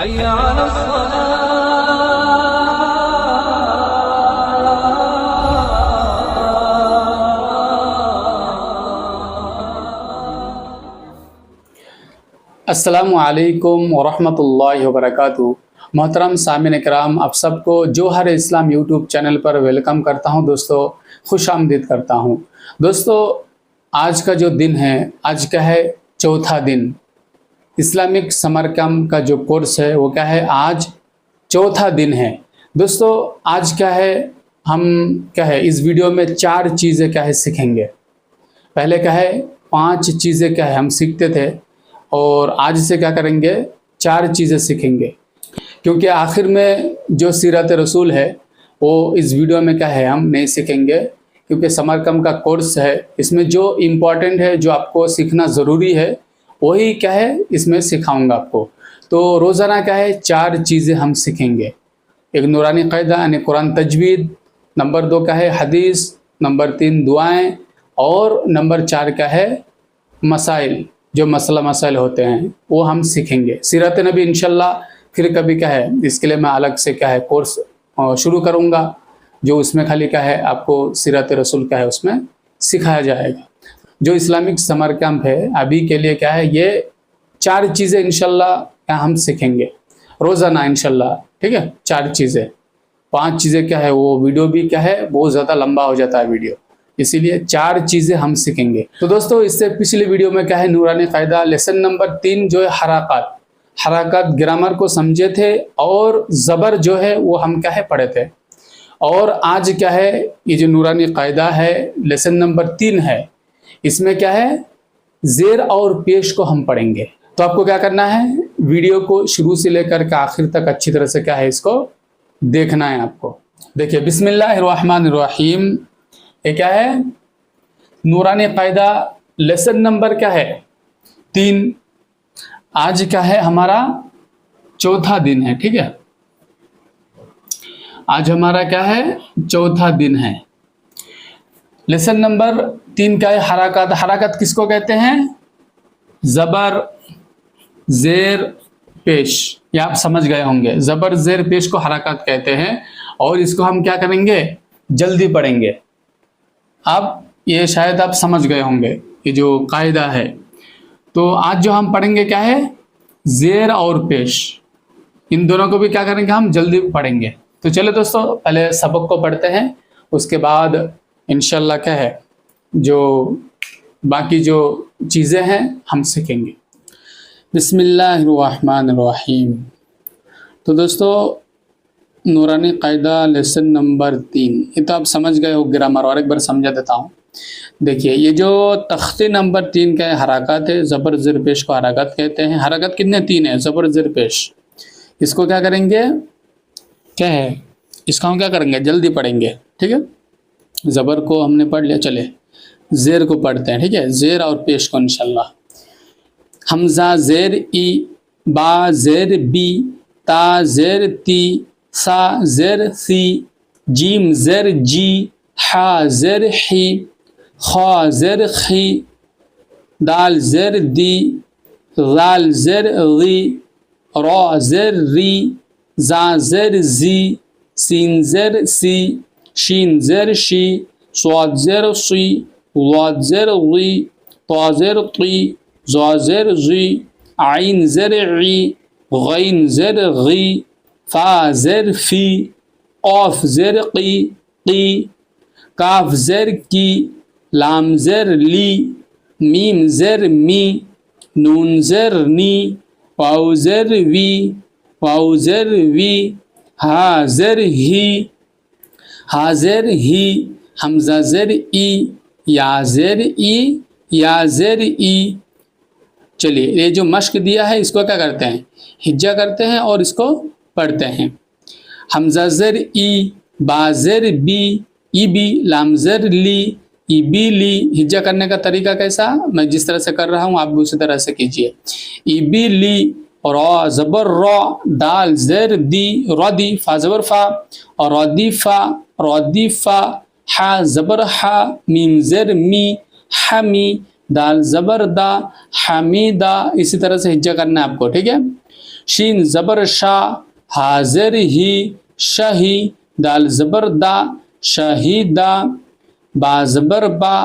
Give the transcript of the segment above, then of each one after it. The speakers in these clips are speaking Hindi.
हय्या अस्सलामु अलैकुम वरहमतुल्लाहि वबरकातुहू। मोहतरम सामिन इकराम, आप सबको जोहर इस्लाम यूट्यूब चैनल पर वेलकम करता हूं। दोस्तों, खुश आमदीद करता हूं। दोस्तों, आज का जो दिन है, आज का है चौथा दिन। इस्लामिक समर कैंप का जो कोर्स है वो क्या है, आज चौथा दिन है। दोस्तों, आज क्या है, हम क्या है इस वीडियो में 4 चीज़ें क्या है सीखेंगे। पहले क्या है 5 चीज़ें क्या है हम सीखते थे, और आज से क्या करेंगे 4 चीज़ें सीखेंगे। क्योंकि आखिर में जो सीरत रसूल है वो इस वीडियो में क्या है हम नहीं सीखेंगे, क्योंकि समर कैंप का कोर्स है, इसमें जो इम्पोर्टेंट है, जो आपको सीखना ज़रूरी है, वही क्या है इसमें सिखाऊंगा आपको। तो रोज़ाना क्या है 4 चीज़ें हम सीखेंगे। एक नूरानी क़ायदा यानी कुरान तजवीद, नंबर 2 क्या है हदीस, नंबर 3 दुआएं, और नंबर 4 क्या है मसाइल, जो मसला मसाइल होते हैं वो हम सीखेंगे। सीरत नबी इंशाल्लाह फिर कभी क्या है इसके लिए मैं अलग से क्या है कोर्स शुरू करूँगा, जो उसमें खाली क्या है आपको सीरत रसूल क्या है उसमें सिखाया जाएगा। जो इस्लामिक समर कैंप है अभी के लिए क्या है, ये 4 चीज़ें इंशाल्लाह क्या हम सीखेंगे रोज़ाना इंशाल्लाह। ठीक है, 4 चीज़ें, 5 चीज़ें क्या है वो वीडियो भी क्या है बहुत ज़्यादा लंबा हो जाता है वीडियो, इसीलिए 4 चीज़ें हम सीखेंगे। तो दोस्तों, इससे पिछले वीडियो में क्या है नूरानी क़ायदा लेसन नंबर 3 जो है हराकत ग्रामर को समझे थे, और ज़बर जो है वो हम क्या है पढ़े थे। और आज क्या है ये जो नूरानी क़ायदा है लेसन नंबर 3 है, इसमें क्या है ज़ेर और पेश को हम पढ़ेंगे। तो आपको क्या करना है, वीडियो को शुरू से लेकर के आखिर तक अच्छी तरह से क्या है इसको देखना है आपको। देखिए, बिस्मिल्लाहिर्रहमानिर्रहीम, ये क्या है नूरानी क़ायदा लेसन नंबर क्या है 3। आज क्या है हमारा चौथा दिन है। ठीक है, आज हमारा क्या है चौथा दिन है। लेसन नंबर 3 क्या है हरकत। हरकत किसको कहते हैं, ज़बर ज़ेर पेश, ये आप समझ गए होंगे। ज़बर ज़ेर पेश को हरकत कहते हैं, और इसको हम क्या करेंगे जल्दी पढ़ेंगे। अब ये शायद आप समझ गए होंगे ये जो कायदा है। तो आज जो हम पढ़ेंगे क्या है ज़ेर और पेश, इन दोनों को भी क्या करेंगे हम जल्दी पढ़ेंगे। तो चलो दोस्तों, पहले सबक को पढ़ते हैं, उसके बाद इंशाल्लाह क्या है जो बाकी जो चीज़ें हैं हम सीखेंगे। बिस्मिल्लाहिर्रहमानिर्रहीम। तो दोस्तों, नूरानी क़ायदा लेसन नंबर 3, ये तो आप समझ गए हो ग्रामर, और एक बार समझा देता हूँ। देखिए, ये जो तख्ती नंबर 3 का हरकत है, ज़बर ज़ेर पेश को हरकत कहते हैं। हरकत कितने 3 है, ज़बर ज़ेर पेश। इसको क्या करेंगे, क्या है इसका हम क्या करेंगे जल्दी पढ़ेंगे। ठीक है, ज़बर को हमने पढ़ लिया, चले ज़ेर को पढ़ते हैं। ठीक है, ज़ेर और पेश को इंशाल्लाह। हमज़ा ज़ेर ई, बा ज़ेर बी, ता ज़ेर ती, सा ज़ेर सी, जीम ज़ेर जी, हा ज़ेर ही, खा ज़ेर खी, दाल ज़ेर दी, ज़ाल ज़ेर गी, रा ज़ेर री, जा ज़ेर जी, सीन ज़ेर सी, शीन ज़ेर शी, स्वाद ज़ेर सी, वाद ज़ेर गी, ता ज़ेर ती, ज़ा ज़ेर ज़ी, आइन ज़ेर ई, गैन ज़ेर गी, फा ज़ेर फी, क़ाफ ज़ेर की, काफ ज़ेर की, लाम ज़ेर ली, मीम ज़ेर मी, नून ज़ेर नी, वाव ज़ेर वी, वाव ज़ेर वी, हा ज़ेर ही, हा ज़ेर ही, हमज़ा ज़ेर ई, या ज़ेर ई, या ज़ेर ई। चलिए, ये जो मश्क दिया है इसको क्या करते हैं हिज्जा करते हैं और इसको पढ़ते हैं। हमज़ा ज़ेर ई, बा ज़ेर बी, ई बी, लाम ज़ेर ली, ई बी ली। हिज्जा करने का तरीका कैसा, मैं जिस तरह से कर रहा हूँ आप भी उसी तरह से कीजिए। ई बी ली, रा ज़बर रा, दाल ज़ेर दी, रदी, फा ज़बर फा, और रदी फा, रदी फा, हा ज़बर हा, मीम ज़ेर मी, हमी, दाल ज़बर दा, हमीदा। इसी तरह से हिज्जा करना है आपको। ठीक है, शीन ज़बर शा, हाजिर ही शही, दाल ज़बर दा शहीदा, बा ज़बर बा,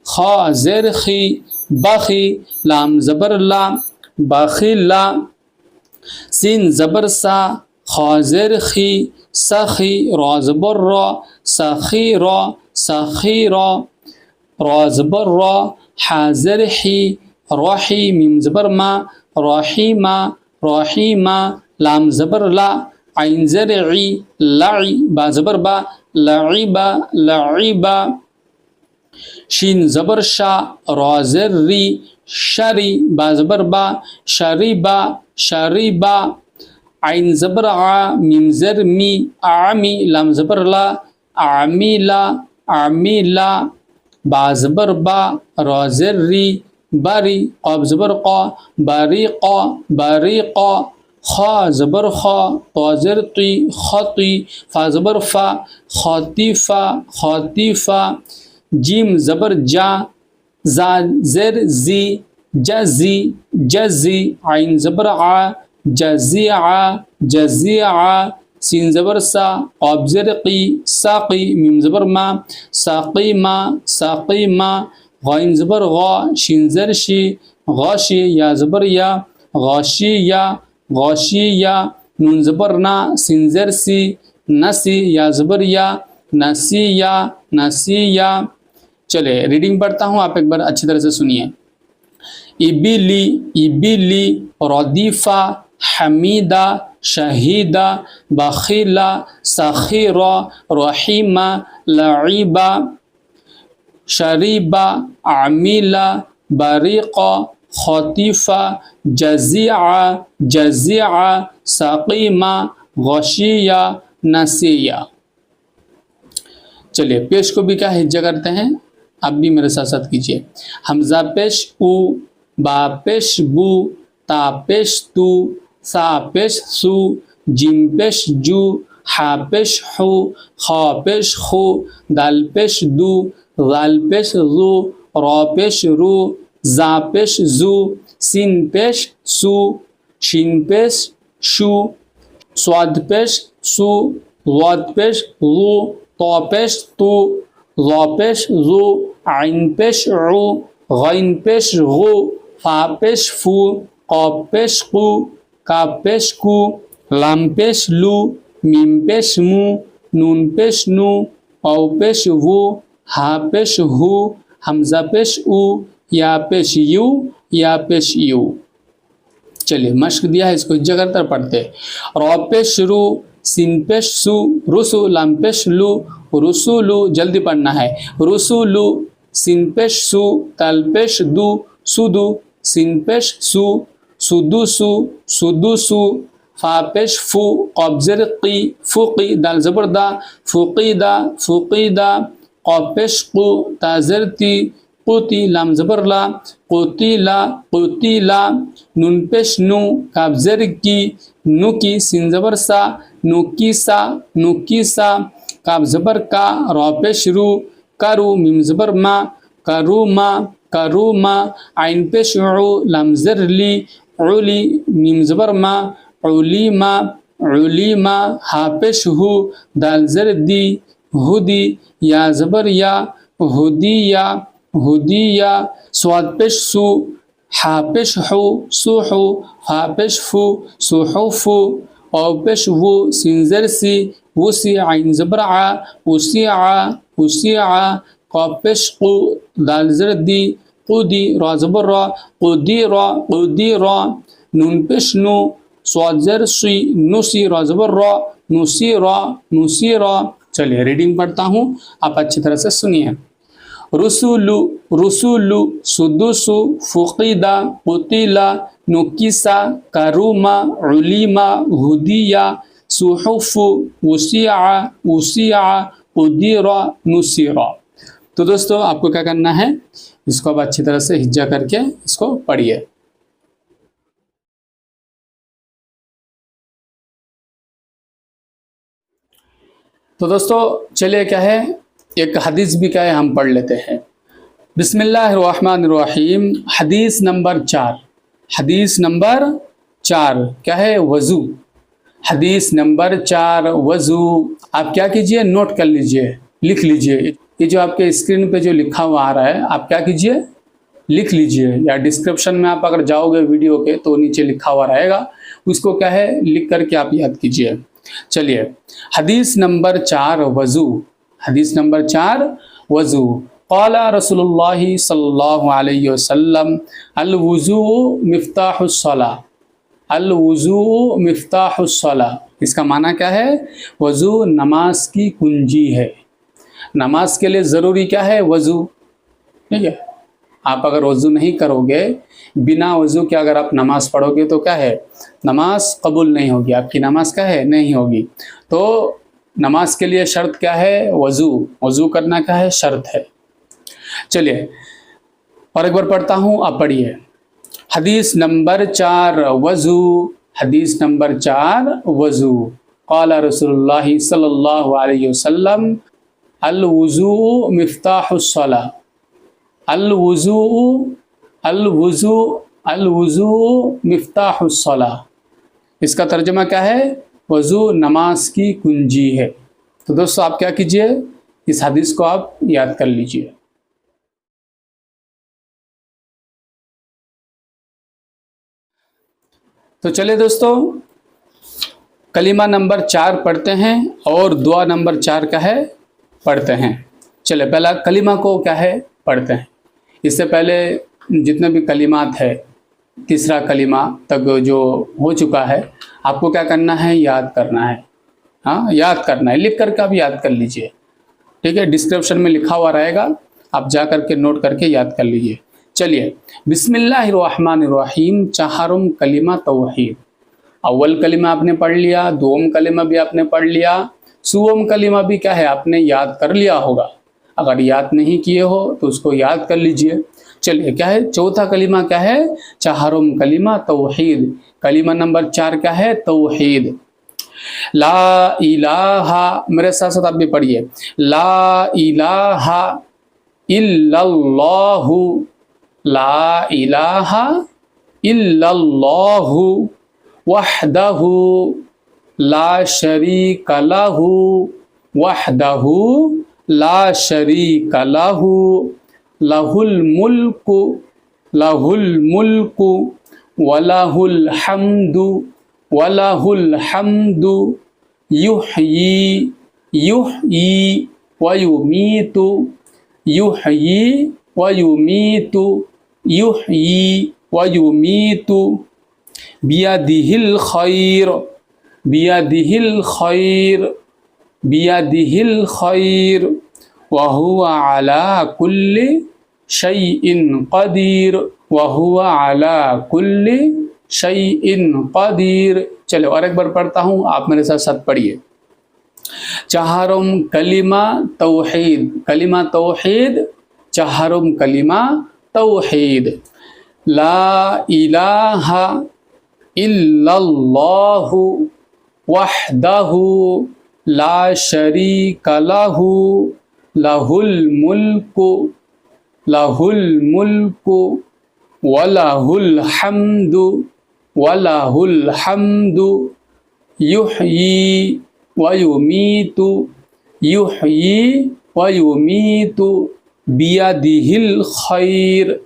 खा ज़ेर खी बाखी, लाम ज़बर ला बाखिला, सीन ज़बर सा, खा ज़ेर खी सखी, रा ज़बर रा सखीरा सखीरा, रा ज़बर रा, हाज़िर ही राही, मीम ज़बर मा राहीमा राहीमा, लाम ज़बर ला, आइन ज़र ई लाई, बा ज़बर बा लाइबा लाइबा, शीन ज़बर शा, रा ज़र री शरी, बा ज़बर बा शरीबा शरीबा, आइन ज़बर आ, मीम ज़र मी आमी, लाम ज़बर ला आमीला आमीला, बा ज़बर बा, रा ज़र री बारी, क़ाफ ज़बर क़ा बारीक़ा बारीक़ा, खा ज़बर खा, ता ज़र ती ख़ती, फ़ा ज़बर फ़ा ख़ातिफ़ा ख़ातिफ़ा, जीम ज़बर जा, ज़ा ज़र ज़ी जज़ी जज़ी, आइन ज़बर आ जज़िआ जज़िआ, सीन ज़बर सा, क़ाफ ज़र क़ी साक़ी, मीम ज़बर मा साक़ीमा साक़ीमा, ग़ाइन ज़बर ग़ा, शीन ज़र शी गाशी, या ज़बर या गाशिया गाशिया, नून ज़बर ना, सीन ज़र सी नसी, या ज़बर या नसिया नसिया। चले रीडिंग पढ़ता हूँ, आप एक बार अच्छी तरह से सुनिए। इबिली इबिली, रदीफ़ा हमीदा शहीदा, बखीला सखीरा, रहीमा लाइबा, शरीबा आमिला, बारीक़ा ख़ातिफ़ा, जज़िआ जज़िआ, साक़ीमा गशिया नसिया। चलिए पेश को भी क्या हिज्जा करते हैं, आप भी मेरे साथ साथ कीजिए। हमज़ा पेश उ, बा पेश बू, ता पेश तू, सा पेश सू, जिम पेश जू, हा पेश हू, खा पेश खू, दाल पेश दू, ज़ाल पेश ज़ू, रा पेश रू, ज़ा पेश ज़ू, सीन पेश सू, शीन पेश शू, स्वाद पेश सू, वाद पेश ज़ू, ता पेश तू, ज़ा पेश ज़ू, आइन पेश ऊ, ग़ाइन पेश गू, फ़ा पेश फू, क़ाफ पेश कू, काफ पेश कू, लाम पेश लू, मीम पेश मू, नून पेश नू, वाव पेश वू, हा पेश हू, हमज़ा पेश ऊ, या पेश यू, या पेश यू। चलिए मश्क दिया है, इसको जगह पढ़ते। रा पेश रू, सीन पेश सू, रुसु, लाम पेश लू, रुसुलू, जल्दी पढ़ना है। रुसुलू, सीन पेश सू, ताल पेश दू, सुदू, सीन पेश सू, सुदुसु सुदुसु, फा पेश फू, क़ाफ ज़र क़ी फ़ुक़ी, दाल ज़बर दा फ़ुक़ीदा फ़ुक़ीदा, क़ाफ पेश क़ू, ता ज़र ती क़ुती, लाम ज़बर ला क़ुतीला क़ुतीला, नून पेश नू, काफ ज़र की नुकी, सीन ज़बर सा नुकीसा नुकीसा, काफ ज़बर का, रा पेश रू करू, मीम ज़बर मा करूमा करूमा, आइन पेश ऊ, लाम ज़र ली उली, मीम ज़बर मा उलीमा उलीमा, हा पेश हू, दाल ज़र दी हुदी, या ज़बर या हुदिया हुदिया, स्वाद पेश सू, हा पेश हू सुहू, हा पेश फू सुहुफू, औ पेश वू, सीन ज़र सी वुसी, आइन ज़बर आ उसिया उसिया, क़ाफ पेश क़ू, दाल ज़र दी क़ुदी, रा ज़बर रा क़ुदीरा क़ुदीरा, नून पेश नू, स्वाद ज़र सी नुसी, रा ज़बर रा नुसीरा नुसीरा। चलिए रीडिंग पढ़ता हूँ, आप अच्छी तरह से सुनिए। रुसुलु रुसुलु, सुदुसु, फ़ुक़ीदा, क़ुतीला, नुकीसा, करूमा, उलीमा, हुदिया, सुहुफ़ु, उसिया उसिया, क़ुदीरा नुसीरा। तो दोस्तों आपको क्या करना है, इसको अब अच्छी तरह से हिज्जा करके इसको पढ़िए। तो दोस्तों चलिए क्या है, एक हदीस भी क्या है हम पढ़ लेते हैं। बिस्मिल्लाहिर्रहमानिर्रहीम, हदीस नंबर 4, हदीस नंबर 4 क्या है? वज़ू। हदीस नंबर 4 वज़ू। आप क्या कीजिए? नोट कर लीजिए, लिख लीजिए। ये जो आपके स्क्रीन पे जो लिखा हुआ आ रहा है, आप क्या कीजिए? लिख लीजिए, या डिस्क्रिप्शन में आप अगर जाओगे वीडियो के तो नीचे लिखा हुआ रहेगा, उसको क्या है लिख करके आप याद कीजिए। चलिए, हदीस नंबर 4 वज़ू। हदीस नंबर 4 वज़ू। क़ाला रसूलुल्लाह सल्लल्लाहु अलैहि वसल्लम अल वज़ू मिफ्ताहुस सलाह। अल वज़ू मिफ्ताहुस सलाह। इसका माना क्या है? वज़ू नमाज की कुंजी है। नमाज के लिए ज़रूरी क्या है? वज़ू। ठीक है, आप अगर वज़ू नहीं करोगे, बिना वज़ू के अगर आप नमाज़ पढ़ोगे तो क्या है? नमाज कबूल नहीं होगी, आपकी नमाज क्या है? नहीं होगी। तो नमाज के लिए शर्त क्या है? वज़ू। वज़ू करना क्या है? शर्त है। चलिए और एक बार पढ़ता हूँ, आप पढ़िए। हदीस नंबर 4 वज़ू। हदीस नंबर 4 वज़ू। क़ाला रसूलुल्लाह सल्लल्लाहु अलैहि वसल्लम अल वज़ू मिफ्ताहुस सलाह। अल वज़ू अल वज़ू अल वज़ू मिफ्ताहुस सलाह। इसका तर्जुमा क्या है? वज़ू नमाज की कुंजी है। तो दोस्तों आप क्या कीजिए? इस हदीस को आप याद कर लीजिए। तो चलिए दोस्तों, कलीमा नंबर 4 पढ़ते हैं और दुआ नंबर 4 का है पढ़ते हैं। चलिए पहला कलीमा को क्या है पढ़ते हैं। इससे पहले जितने भी कलीमात है, तीसरा कलीमा तक जो हो चुका है, आपको क्या करना है? याद करना है। हाँ, याद करना है, लिख करके आप याद कर लीजिए। ठीक है, डिस्क्रिप्शन में लिखा हुआ रहेगा, आप जा करके नोट करके याद कर लीजिए। चलिए, बिस्मिल्लाहिर्रहमानिर्रहीम। चाहरुम कलिमा तौहीद। अव्वल कलिमा आपने पढ़ लिया, दोम कलिमा भी आपने पढ़ लिया, सुवम कलिमा भी क्या है आपने याद कर लिया होगा। अगर याद नहीं किए हो तो उसको याद कर लीजिए। चलिए, क्या है चौथा कलिमा? क्या है? चाहरुम कलिमा तौहीद। कलिमा नंबर 4 क्या है? तौहीद। ला इलाहा, मेरे साथ साथ आप भी पढ़िए। ला इलाहा इल्लल्लाहु। ला इलाहा इल्लल्लाहु वहदहु ला शरीका लहु। वहदहु ला शरीका लहु लहुल मुल्कु वलहुल हम्दु युहयी व युमीतु बियदिहिल खैर व हुवा अला कुल्ली शैइन क़दीर। चलो और एक बार पढ़ता हूँ, आप मेरे साथ साथ पढ़िए। चाहरुम कलिमा तौहीद। कलिमा तौहीद, चाहरुम कलिमा तौहीद। ला इलाहा इल्लल्लाहु वहदहु ला शरीका लहु लहुल मुल्कु वलहुल हम्दु युहयी व युमीतु बियदिहिल खैर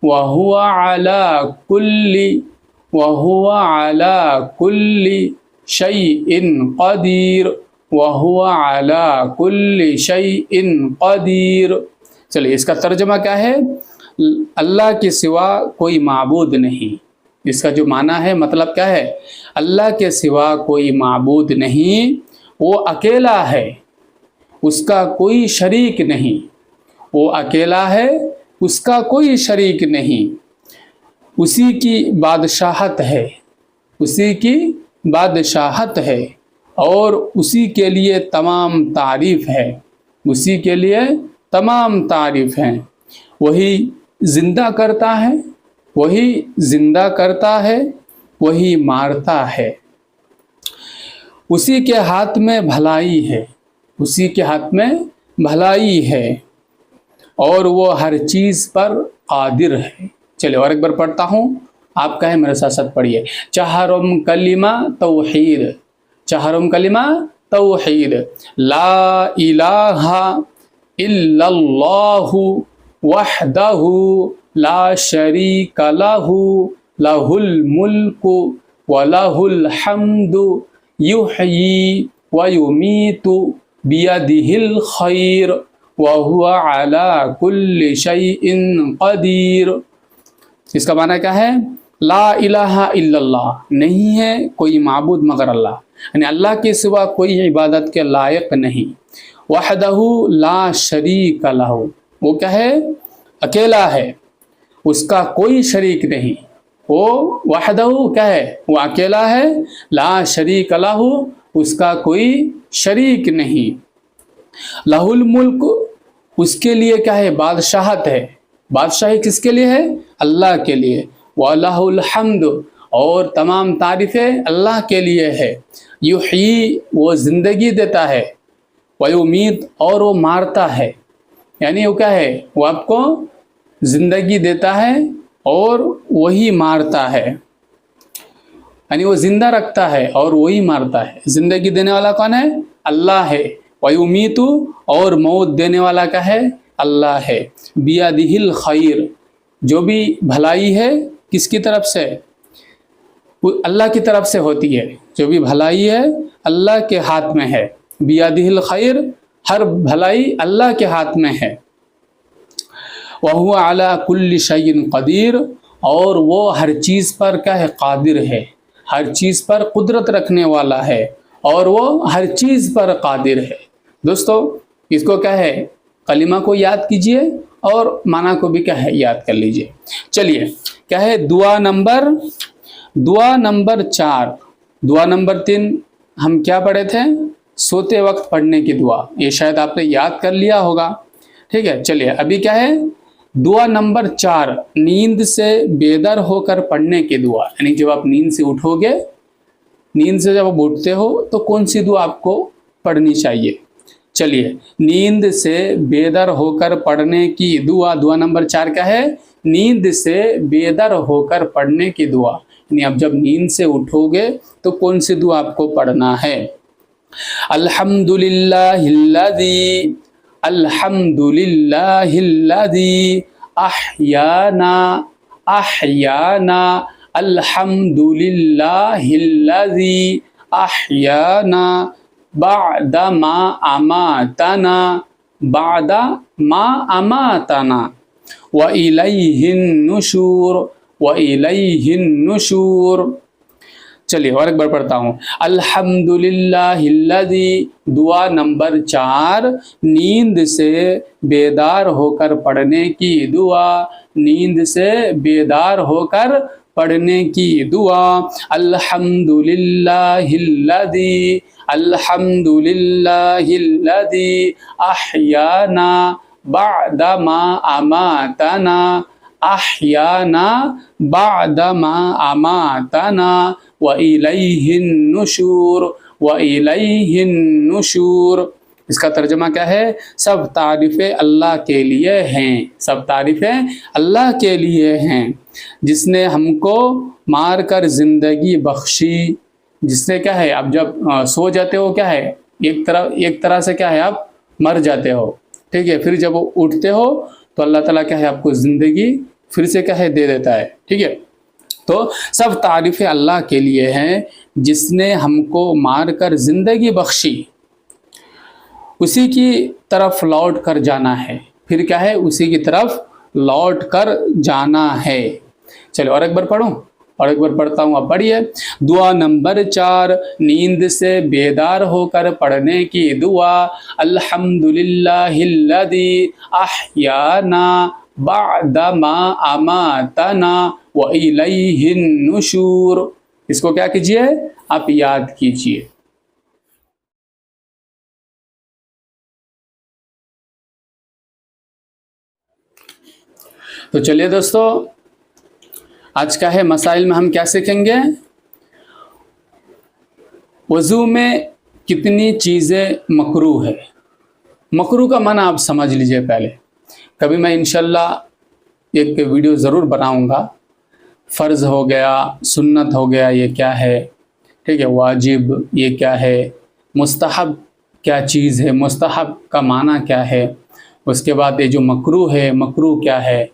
व हुवा अला कुल्ली शैइन क़दीर। चलिए, इसका तर्जुमा क्या है? अल्लाह के सिवा कोई माबूद नहीं। इसका जो माना है, मतलब क्या है? अल्लाह के सिवा कोई माबूद नहीं, वो अकेला है, उसका कोई शरीक नहीं। वो अकेला है, उसका कोई शरीक नहीं। उसी की बादशाहत है, और उसी के लिए तमाम तारीफ़ है। वही जिंदा करता है, वही मारता है। उसी के हाथ में भलाई है, और वो हर चीज़ पर कादिर है। चलिए और एक बार पढ़ता हूँ, आप कहे मेरे साथ साथ पढ़िए। चहरुम कलिमा तौहीद, चहरुम कलिमा तौहीद, ला इलाहा इल्लल्लाहु वहदहु ला शरीका लहु लहुल मुल्कु व लहुल हम्दु युहयी व युमीतु बियदिहिल खैर व हुवा अला कुल्लि शैइन कदीर। इसका माना क्या है? ला इलाहा इल्लल्लाह, नहीं है कोई माबूद मगर अल्लाह, यानी अल्लाह के सिवा कोई इबादत के लायक नहीं। वहदहु ला शरीक लहु, वो क्या है? अकेला है, उसका कोई शरीक नहीं। वो वहदहु क्या है? वो अकेला है। ला शरीक लहु, उसका कोई शरीक नहीं। लहुल मुल्क, उसके लिए क्या है? बादशाहत है। बादशाही किसके लिए है? अल्लाह के लिए। वलहुल हम्द, और तमाम तारीफ़ें अल्लाह के लिए है। युही, वो ज़िंदगी देता है। वयुमीत, और वो मारता है, यानी वो क्या है? वो आपको ज़िंदगी देता है और वही मारता है, यानी वो जिंदा रखता है और वही मारता है। ज़िंदगी देने वाला कौन है? अल्लाह है। वयुमीतु, और मौत देने वाला क्या है? अल्लाह है। बियदिहिल खैर, जो भी भलाई है किसकी तरफ से? वो अल्लाह की तरफ से होती है। जो भी भलाई है अल्लाह के हाथ में है। बियदिहिल खैर, हर भलाई अल्लाह के हाथ में है। वहुवा अला कुल्लि शैइन कदीर, और वो हर चीज़ पर क्या है? कादिर है, हर चीज़ पर कुदरत रखने वाला है, और वो हर चीज़ पर कादिर है। दोस्तों, इसको क्या है? कलिमा को याद कीजिए और माना को भी क्या है? याद कर लीजिए। चलिए, क्या है? दुआ नंबर 4। दुआ नंबर 3 हम क्या पढ़े थे? सोते वक्त पढ़ने की दुआ। ये शायद आपने याद कर लिया होगा। ठीक है, चलिए अभी क्या है? दुआ नंबर 4, नींद से बेदर होकर पढ़ने की दुआ। यानी जब आप नींद से उठोगे, नींद से जब आप उठते हो तो कौन सी दुआ आपको पढ़नी चाहिए? चलिए, नींद से बेदर होकर पढ़ने की दुआ। दुआ नंबर 4 क्या है? नींद से बेदर होकर पढ़ने की दुआ। यानी आप जब नींद से उठोगे तो कौन सी दुआ आपको पढ़ना है? अल्हम्दुलिल्लाहिल्लज़ी, अल्हम्दुलिल्लाहिल्लज़ी अहयाना, अहयाना, अल्हम्दुलिल्लाहिल्लज़ी अहयाना बादा मा अमातना, बादा मा अमातना व इलैहिन नुशूर, व इलैहिन नुशूर। चलिए और एक बार पढ़ता हूँ। अल्हम्दुलिल्लाहिल्लज़ी, दुआ नंबर 4, नींद से बेदार होकर पढ़ने की दुआ। नींद से बेदार होकर पढ़ने की दुआ। अल्हम्दुलिल्लाहिल्लज़ी, अल्हम्दुलिल्लाहिल्लज़ी अहयाना बादा मा अमातना, अहयाना बादा मा अमातना व इलैहिन नुशूर, व इलैहिन नुशूर। इसका तर्जुमा क्या है? सब तारीफ़ें अल्लाह के लिए हैं, सब तारीफ़ें अल्लाह के लिए हैं, जिसने हमको मार कर ज़िंदगी बख्शी। जिसने क्या है? आप जब सो जाते हो क्या है? एक तरह से क्या है? आप मर जाते हो। ठीक है, फिर जब उठते हो तो अल्लाह ताला क्या है? आपको ज़िंदगी फिर से क्या है? दे देता है। ठीक है, तो सब तारीफ़ें अल्लाह के लिए हैं, जिसने हमको मार कर ज़िंदगी बख्शी। उसी की तरफ लौट कर जाना है। फिर क्या है? उसी की तरफ लौट कर जाना है। चलो और एक बार पढ़ूं, और एक बार पढ़ता हूँ, आप पढ़िए। दुआ नंबर 4, नींद से बेदार होकर पढ़ने की दुआ। अल्हम्दुलिल्लाहिल्लज़ी अहयाना बादा मा अमातना व इलैहिन नुशूर। इसको क्या कीजिए? आप याद कीजिए। तो चलिए दोस्तों, आज का है मसाइल में हम क्या सीखेंगे? वज़ू में कितनी चीज़ें मकरूह है। मकरूह का माना आप समझ लीजिए पहले। कभी मैं इंशाल्लाह एक वीडियो ज़रूर बनाऊंगा। फ़र्ज़ हो गया, सुन्नत हो गया, ये क्या है, ठीक है, वाजिब ये क्या है, मुस्तहब क्या चीज़ है, मुस्तहब का माना क्या है, उसके बाद ये जो मकरूह है, मकरूह क्या है,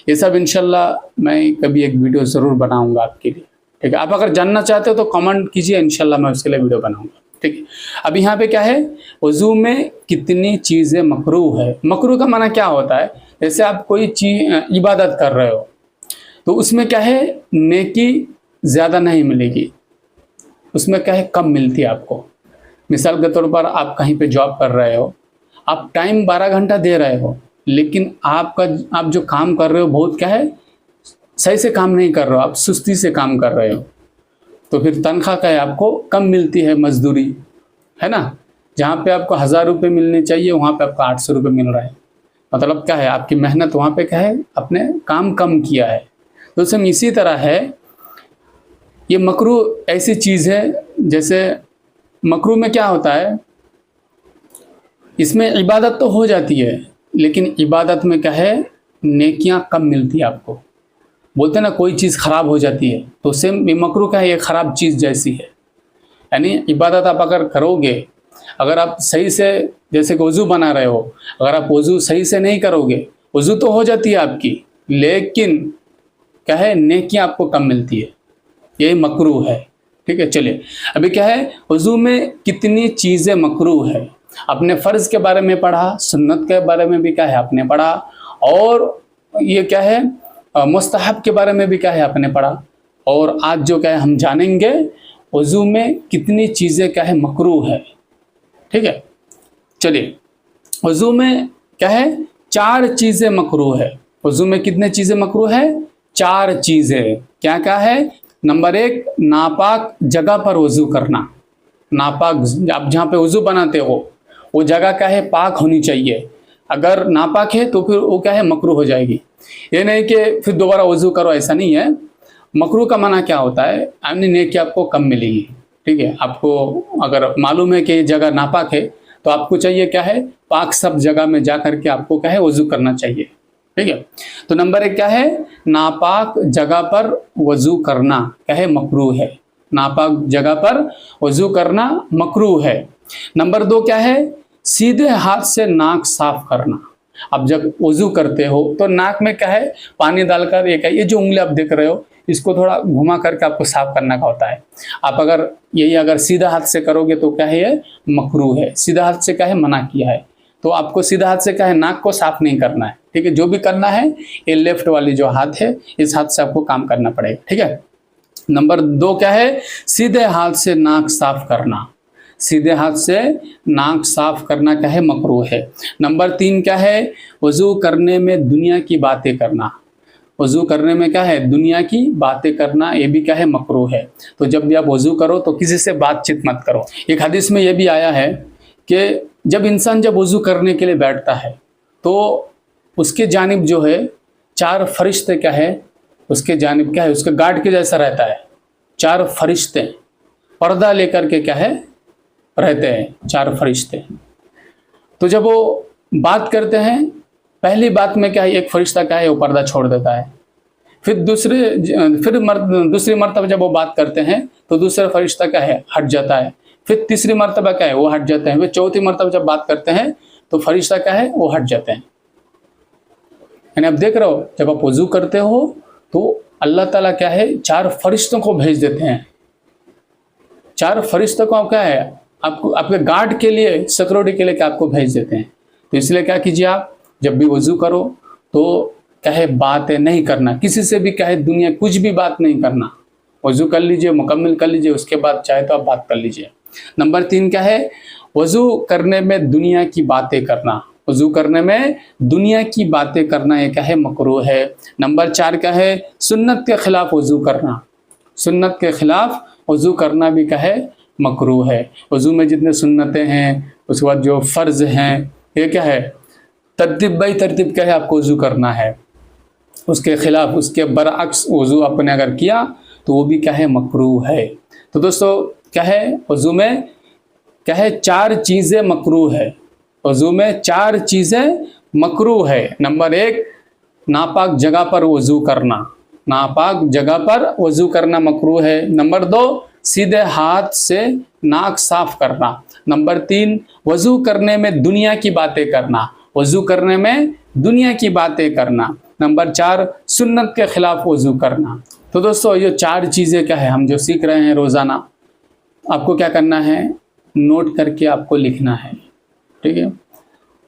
ये सब इंशाल्लाह मैं कभी एक वीडियो ज़रूर बनाऊंगा आपके लिए, ठीक है। आप अगर जानना चाहते हो तो कमेंट कीजिए, इंशाल्लाह मैं उसके लिए वीडियो बनाऊंगा, ठीक है। अब यहाँ पे क्या है, वज़ू में कितनी चीज़ें मकरूह है। मकरूह का माना क्या होता है, जैसे आप कोई चीज़ इबादत कर रहे हो तो उसमें क्या है, नेकी ज़्यादा नहीं मिलेगी, उसमें क्या है, कम मिलती है आपको। मिसाल के तौर पर आप कहीं पे जॉब कर रहे हो, आप टाइम 12 घंटा दे रहे हो, लेकिन आप जो काम कर रहे हो बहुत क्या है, सही से काम नहीं कर रहे हो, आप सुस्ती से काम कर रहे हो, तो फिर तनख्वाह क्या है, आपको कम मिलती है, मजदूरी है ना। जहाँ पे आपको 1000 रुपये मिलने चाहिए वहाँ पे आपको 800 रुपये मिल रहा है। मतलब क्या है, आपकी मेहनत वहाँ पे क्या है, आपने काम कम किया है। तो सेम इसी तरह है, ये मकरूह ऐसी चीज़ है, जैसे मकरूह में क्या होता है, इसमें इबादत तो हो जाती है, लेकिन इबादत में क्या है, नेकियां कम मिलती है आपको। बोलते हैं ना कोई चीज़ ख़राब हो जाती है, तो सेम ये मकरूह का है, ये ख़राब चीज़ जैसी है। यानी इबादत आप अगर करोगे, अगर आप सही से, जैसे कि वज़ू बना रहे हो, अगर आप वज़ू सही से नहीं करोगे, वज़ू तो हो जाती है आपकी, लेकिन क्या है, नेकियां आपको कम मिलती है, यही मकरूह है, ठीक है। चलिए अभी क्या है, वज़ू में कितनी चीज़ें मकरूह है। अपने फ़र्ज़ के बारे में पढ़ा, सुन्नत के बारे में भी क्या है आपने पढ़ा, और ये क्या है, मुस्तहब के बारे में भी क्या है आपने पढ़ा। और आज जो क्या है हम जानेंगे, वज़ू में कितनी चीज़ें क्या है मकरूह है, ठीक है। चलिए वज़ू में क्या है, 4 चीज़ें मकरूह है। वज़ू में कितने चीज़ें मकरूह है, 4 चीज़ें। क्या क्या है, नंबर 1, नापाक जगह पर वज़ू करना। नापाक, आप जहाँ पे वज़ू बनाते हो वो जगह क्या है, पाक होनी चाहिए। अगर नापाक है तो फिर वो क्या है, मकरूह हो जाएगी। ये नहीं कि फिर दोबारा वज़ू करो, ऐसा नहीं है। मकरूह का माना क्या होता है, यानी नेकी आपको कम मिलेगी, ठीक है। आपको अगर मालूम है कि जगह नापाक है तो आपको चाहिए क्या है, पाक सब जगह में जा करके आपको क्या है, वज़ू करना चाहिए, ठीक है। तो नंबर 1 क्या है, नापाक जगह पर वज़ू करना क्या है, मकरूह है। नापाक जगह पर वज़ू करना मकरूह है। नंबर 2 क्या है, सीधे हाथ से नाक साफ करना। अब जब वज़ू करते हो तो नाक में क्या है, पानी डालकर ये जो उंगली आप देख रहे हो, इसको थोड़ा घुमा करके आपको साफ करना का होता है। आप अगर सीधा हाथ से करोगे तो क्या है, ये मकरूह है। सीधा हाथ से क्या है, मना किया है। तो आपको सीधा हाथ से क्या है, नाक को साफ नहीं करना है, ठीक है। जो भी करना है, ये लेफ्ट वाली जो हाथ है, इस हाथ से आपको काम करना पड़ेगा, ठीक है। नंबर 2 क्या है, सीधे हाथ से नाक साफ करना। सीधे हाथ से नाक साफ करना क्या है, मकरूह है। नंबर 3 क्या है, वज़ू करने में दुनिया की बातें करना। वज़ू करने में क्या है, दुनिया की बातें करना, ये भी क्या है, मकरूह है। तो जब भी आप वज़ू करो तो किसी से बातचीत मत करो। एक हदीस में ये भी आया है कि जब इंसान वज़ू करने के लिए बैठता है तो उसके जानिब जो है 4 फरिश्ते क्या है, उसके जानिब क्या है, उसके गार्ड के जैसा रहता है। 4 फरिश्ते पर्दा लेकर के क्या है, रहते हैं 4 फरिश्ते। तो जब वो बात करते हैं, पहली बात में क्या है, एक फरिश्ता क्या है, वो पर्दा छोड़ देता है। फिर दूसरी मर्तबा जब वो बात करते हैं तो दूसरा फरिश्ता क्या है, हट जाता है। फिर तीसरी मर्तबा क्या है, वो हट जाते हैं। फिर चौथी मर्तबा जब बात करते हैं तो फरिश्ता क्या है, वो हट जाते हैं। यानी आप देख रहे हो, जब आप वज़ू करते हो तो अल्लाह ताला क्या है, 4 फरिश्तों को भेज देते हैं। 4 फरिश्तों को क्या है, आपको आपके गार्ड के लिए, सिक्योरिटी के लिए क्या आपको भेज देते हैं। तो इसलिए क्या कीजिए, आप जब भी वज़ू करो तो क्या है, बातें नहीं करना किसी से भी, क्या है, दुनिया कुछ भी बात नहीं करना। वज़ू कर लीजिए, मुकम्मल कर लीजिए, उसके बाद चाहे तो आप बात कर लीजिए। नंबर 3 क्या है, वज़ू करने में दुनिया की बातें करना। वज़ू करने में दुनिया की बातें करना ये क्या है, मकरूह है। नंबर 4 क्या है, सुन्नत के खिलाफ वज़ू करना। सुन्नत के खिलाफ वज़ू करना भी क्या है, मकरूह है। वज़ू में जितने सुन्नतें हैं, उसके बाद जो फ़र्ज़ हैं, ये क्या है, तरतीब बाई तरतीब क्या है, आपको वज़ू करना है। उसके खिलाफ, उसके बरअक्स वज़ू आपने अगर किया तो वो भी क्या है, मकरूह है। तो दोस्तों क्या है, वज़ू में क्या है, 4 चीज़ें मकरूह है। वज़ू में 4 चीज़ें मकरूह है। नंबर 1 नापाक जगह पर वजू करना, नापाक जगह पर वजू करना मकरूह है। नंबर 2, सीधे हाथ से नाक साफ करना। नंबर 3, वजू करने में दुनिया की बातें करना, वजू करने में दुनिया की बातें करना। नंबर 4, सुन्नत के खिलाफ वजू करना। तो दोस्तों ये 4 चीज़ें क्या है हम जो सीख रहे हैं रोज़ाना, आपको क्या करना है, नोट करके आपको लिखना है, ठीक है।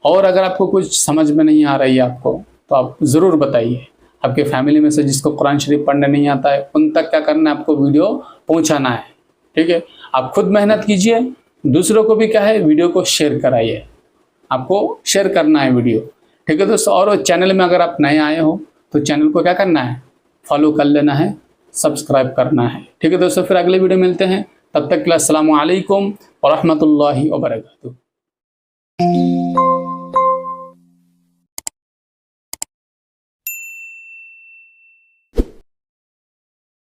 और अगर आपको कुछ समझ में नहीं आ रही है आपको, तो आप ज़रूर बताइए। आपके फैमिली में से जिसको कुरान शरीफ पढ़ने नहीं आता है, उन तक क्या करना है, आपको वीडियो पहुंचाना है, ठीक है। आप खुद मेहनत कीजिए, दूसरों को भी क्या है, वीडियो को शेयर कराइए, आपको शेयर करना है वीडियो, ठीक है दोस्तों। और चैनल में अगर आप नए आए हो तो चैनल को क्या करना है, फॉलो कर लेना है, सब्सक्राइब करना है, ठीक है दोस्तों। फिर अगले वीडियो मिलते हैं, तब तक के लिए अस्सलामु अलैकुम व रहमतुल्लाहि व बरकातुहू।